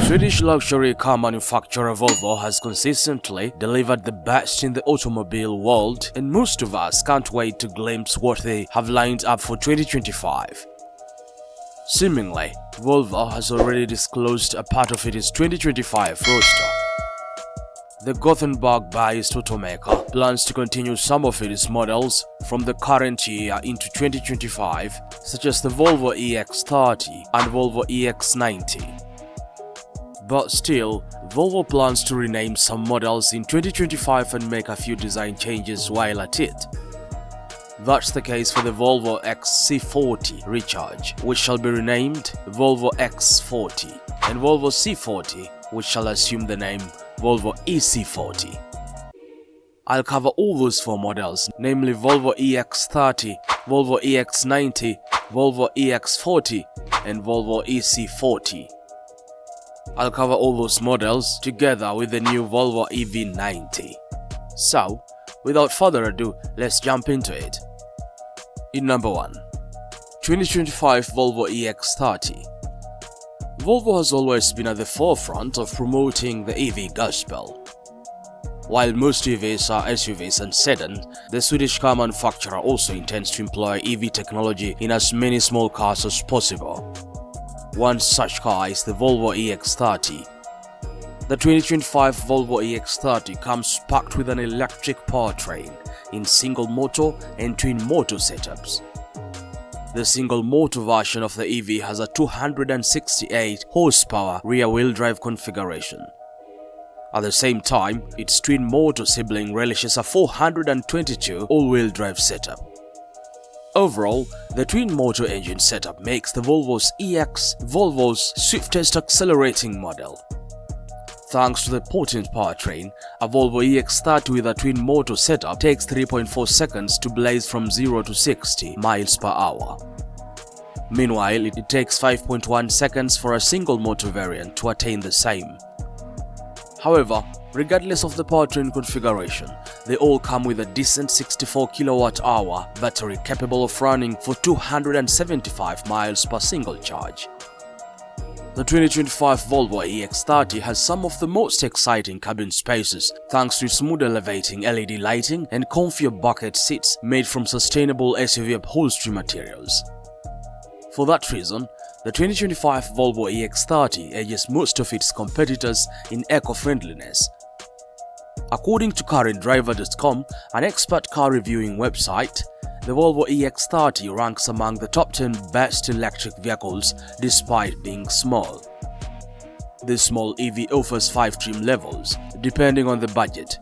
Swedish luxury car manufacturer Volvo has consistently delivered the best in the automobile world, and most of us can't wait to glimpse what they have lined up for 2025. Seemingly, Volvo has already disclosed a part of its 2025 roster. The Gothenburg-based automaker plans to continue some of its models from the current year into 2025, such as the Volvo EX30 and Volvo EX90. But still, Volvo plans to rename some models in 2025 and make a few design changes while at it. That's the case for the Volvo EX40 Recharge, which shall be renamed Volvo EX40, and Volvo C40, which shall assume the name Volvo EC40. I'll cover all those four models, namely Volvo EX30, Volvo EX90, Volvo EX40, and Volvo EC40. I'll cover all those models together with the new Volvo EV90. So, without further ado, let's jump into it. In number 1, 2025 Volvo EX30. Volvo has always been at the forefront of promoting the EV gospel. While most EVs are SUVs and sedans, the Swedish car manufacturer also intends to employ EV technology in as many small cars as possible. One such car is the Volvo EX30. The 2025 Volvo EX30 comes packed with an electric powertrain in single motor and twin motor setups. The single motor version of the EV has a 268 horsepower rear-wheel drive configuration. At the same time, its twin motor sibling relishes a 422 all-wheel drive setup. Overall, the twin-motor engine setup makes the Volvo's EX Volvo's swiftest accelerating model. Thanks to the potent powertrain, a Volvo EX30 with a twin-motor setup takes 3.4 seconds to blaze from 0 to 60 miles per hour. Meanwhile, it takes 5.1 seconds for a single-motor variant to attain the same. However, regardless of the powertrain configuration, they all come with a decent 64 kWh battery capable of running for 275 miles per single charge. The 2025 Volvo EX30 has some of the most exciting cabin spaces thanks to smooth elevating LED lighting and comfier bucket seats made from sustainable SUV upholstery materials. For that reason, the 2025 Volvo EX30 edges most of its competitors in eco-friendliness. According to CarAndDriver.com, an expert car reviewing website, the Volvo EX30 ranks among the top 10 best electric vehicles despite being small. This small EV offers 5 trim levels, depending on the budget.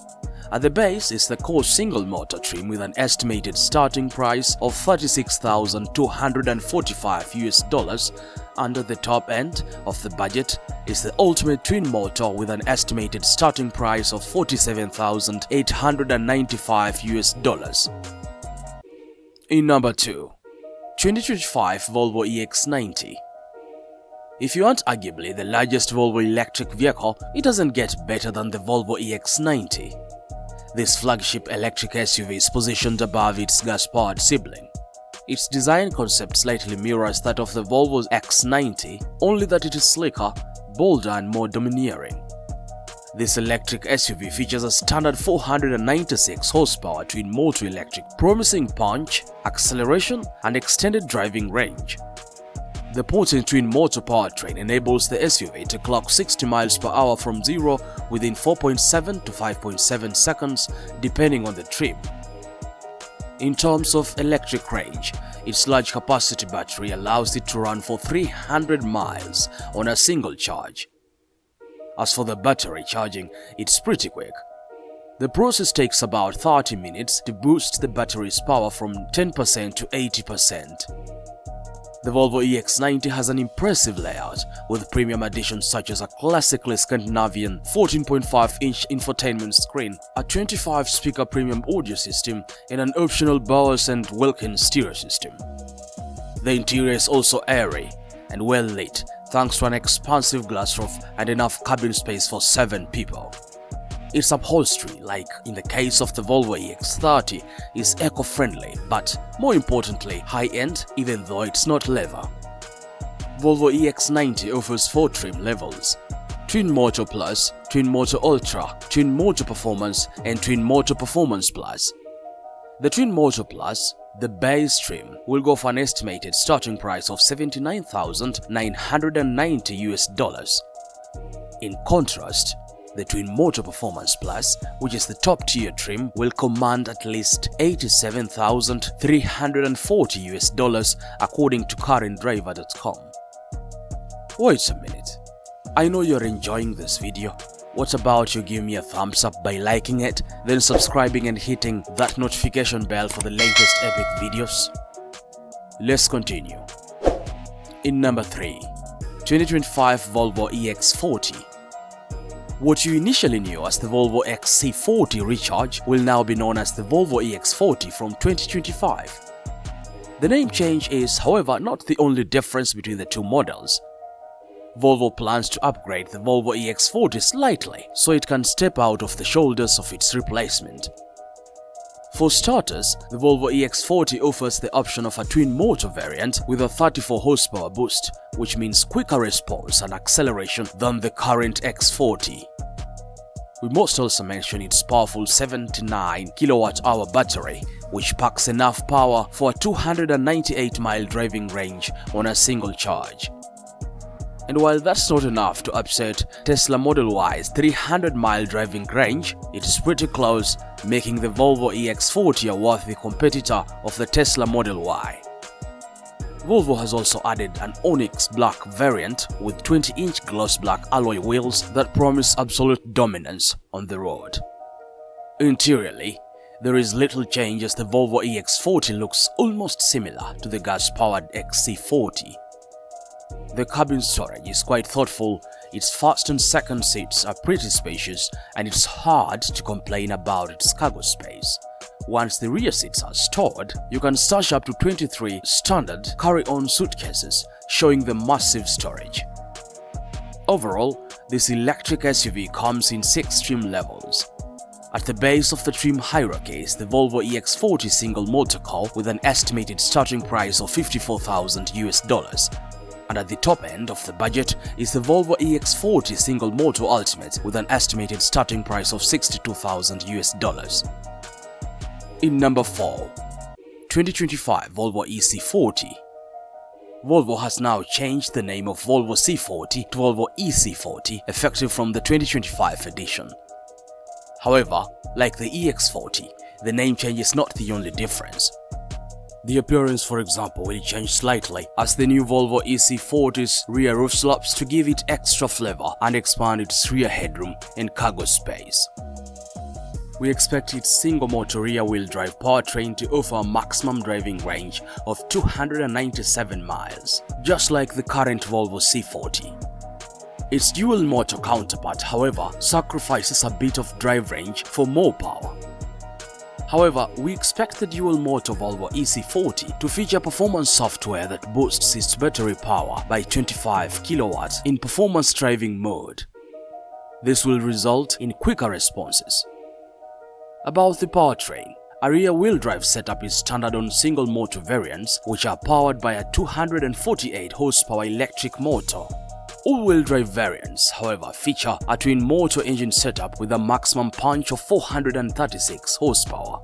At the base is the core single-motor trim with an estimated starting price of $36,245 and at the top end of the budget is the ultimate twin-motor with an estimated starting price of $47,895. In number 2, 2025 Volvo EX90. If you aren't arguably the largest Volvo electric vehicle, it doesn't get better than the Volvo EX90. This flagship electric SUV is positioned above its gas-powered sibling. Its design concept slightly mirrors that of the Volvo EX90, only that it is slicker, bolder and more domineering. This electric SUV features a standard 496 horsepower twin-motor electric, promising punch, acceleration and extended driving range. The potent twin-motor powertrain enables the SUV to clock 60 miles per hour from 0 within 4.7 to 5.7 seconds depending on the trim. In terms of electric range, its large capacity battery allows it to run for 300 miles on a single charge. As for the battery charging, it's pretty quick. The process takes about 30 minutes to boost the battery's power from 10% to 80%. The Volvo EX90 has an impressive layout, with premium additions such as a classically Scandinavian 14.5-inch infotainment screen, a 25-speaker premium audio system, and an optional Bowers and Wilkins stereo system. The interior is also airy and well lit, thanks to an expansive glass roof and enough cabin space for 7 people. Its upholstery, like in the case of the Volvo EX30, is eco-friendly, but more importantly, high-end even though it's not leather. Volvo EX90 offers 4 trim levels. Twin Motor Plus, Twin Motor Ultra, Twin Motor Performance, and Twin Motor Performance Plus. The Twin Motor Plus, the base trim, will go for an estimated starting price of $79,990. In contrast, the Twin Motor Performance Plus, which is the top tier trim, will command at least $87,340 according to CarAndDriver.com. Wait a minute. I know you're enjoying this video. What about you give me a thumbs up by liking it, then subscribing and hitting that notification bell for the latest epic videos? Let's continue. In number 3, 2025 Volvo EX40. What you initially knew as the Volvo XC40 Recharge will now be known as the Volvo EX40 from 2025. The name change is, however, not the only difference between the two models. Volvo plans to upgrade the Volvo EX40 slightly so it can step out of the shoulders of its replacement. For starters, the Volvo EX40 offers the option of a twin motor variant with a 34 horsepower boost, which means quicker response and acceleration than the current X40. We must also mention its powerful 79 kWh battery, which packs enough power for a 298-mile driving range on a single charge. And while that's not enough to upset Tesla Model Y's 300-mile driving range, it is pretty close, making the Volvo EX40 a worthy competitor of the Tesla Model Y. Volvo has also added an Onyx Black variant with 20-inch gloss black alloy wheels that promise absolute dominance on the road. Interiorly, there is little change as the Volvo EX40 looks almost similar to the gas-powered XC40. The cabin storage is quite thoughtful, its first and second seats are pretty spacious, and it's hard to complain about its cargo space. Once the rear seats are stored, you can stash up to 23 standard carry-on suitcases, showing the massive storage. Overall, this electric SUV comes in 6 trim levels. At the base of the trim hierarchy is the Volvo EX40 single motor car with an estimated starting price of $54,000. And at the top end of the budget is the Volvo EX40 single motor Ultimate with an estimated starting price of $62,000. In number 4, 2025 Volvo EC40. Volvo has now changed the name of Volvo C40 to Volvo EC40 effective from the 2025 edition. However, like the EX40, the name change is not the only difference. The appearance, for example, will change slightly as the new Volvo EC40's rear roof slopes to give it extra flavor and expand its rear headroom and cargo space. We expect its single-motor rear-wheel drive powertrain to offer a maximum driving range of 297 miles, just like the current Volvo C40. Its dual-motor counterpart, however, sacrifices a bit of drive range for more power. However, we expect the dual-motor Volvo EC40 to feature performance software that boosts its battery power by 25 kilowatts in performance driving mode. This will result in quicker responses. About the powertrain, a rear-wheel drive setup is standard on single-motor variants, which are powered by a 248 horsepower electric motor. All-wheel drive variants, however, feature a twin-motor engine setup with a maximum punch of 436 horsepower.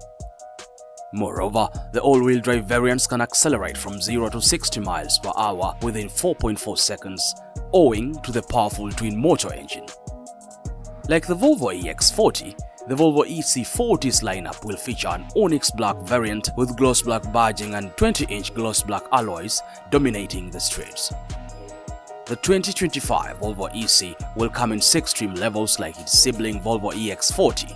Moreover, the all-wheel drive variants can accelerate from 0 to 60 miles per hour within 4.4 seconds, owing to the powerful twin-motor engine. Like the Volvo EX40, the Volvo EC40's lineup will feature an Onyx Black variant with gloss black badging and 20-inch gloss black alloys dominating the streets. The 2025 Volvo EC will come in 6 trim levels like its sibling Volvo EX40.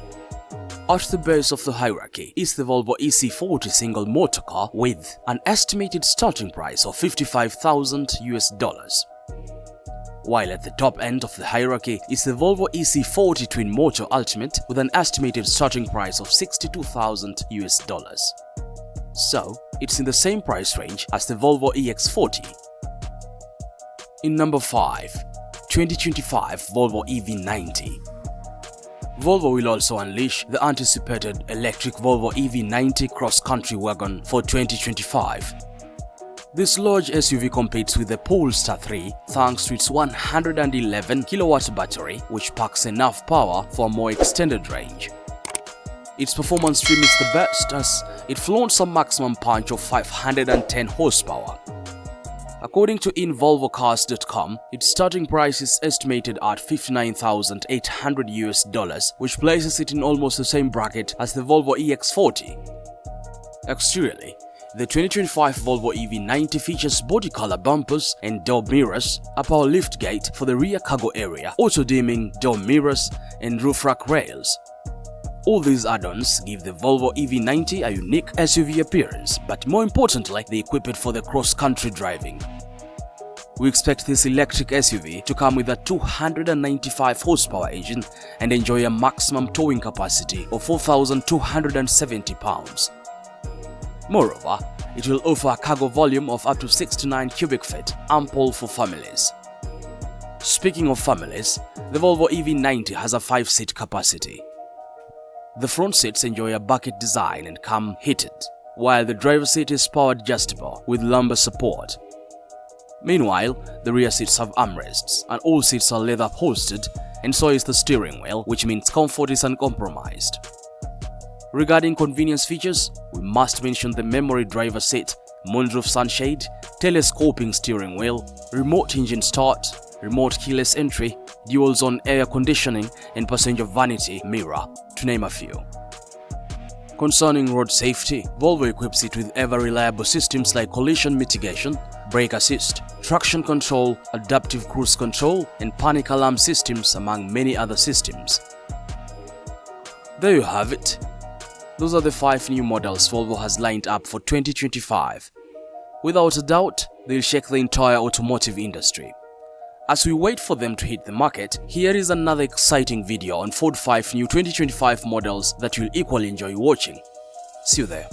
At the base of the hierarchy is the Volvo EC40 single motor car with an estimated starting price of $55,000. While at the top end of the hierarchy is the Volvo EC40 twin motor Ultimate with an estimated starting price of $62,000. So, it's in the same price range as the Volvo EX40. In number 5, 2025 Volvo EV90. Volvo will also unleash the anticipated electric Volvo EV90 cross-country wagon for 2025. This large SUV competes with the Polestar 3 thanks to its 111 kilowatt battery, which packs enough power for a more extended range. Its performance trim is the best as it flaunts a maximum punch of 510 horsepower. According to InVolvoCars.com, its starting price is estimated at $59,800, which places it in almost the same bracket as the Volvo EX40. Exteriorly, the 2025 Volvo EV90 features body color bumpers and door mirrors, a power liftgate for the rear cargo area, auto-dimming door mirrors, and roof rack rails. All these add-ons give the Volvo EV90 a unique SUV appearance, but more importantly, they equip it for the cross-country driving. We expect this electric SUV to come with a 295 horsepower engine and enjoy a maximum towing capacity of 4,270 pounds. Moreover, it will offer a cargo volume of up to 69 cubic feet, ample for families. Speaking of families, the Volvo EV90 has a 5-seat capacity. The front seats enjoy a bucket design and come heated, while the driver's seat is power adjustable with lumbar support. Meanwhile, the rear seats have armrests, and all seats are leather upholstered, and so is the steering wheel, which means comfort is uncompromised. Regarding convenience features, we must mention the memory driver seat, moonroof sunshade, telescoping steering wheel, remote engine start, remote keyless entry, dual-zone air conditioning, and passenger vanity mirror, to name a few. Concerning road safety, Volvo equips it with ever-reliable systems like collision mitigation, brake assist, traction control, adaptive cruise control, and panic alarm systems, among many other systems. There you have it. Those are the 5 new models Volvo has lined up for 2025. Without a doubt, they'll shake the entire automotive industry. As we wait for them to hit the market, here is another exciting video on Ford 5 new 2025 models that you'll equally enjoy watching. See you there.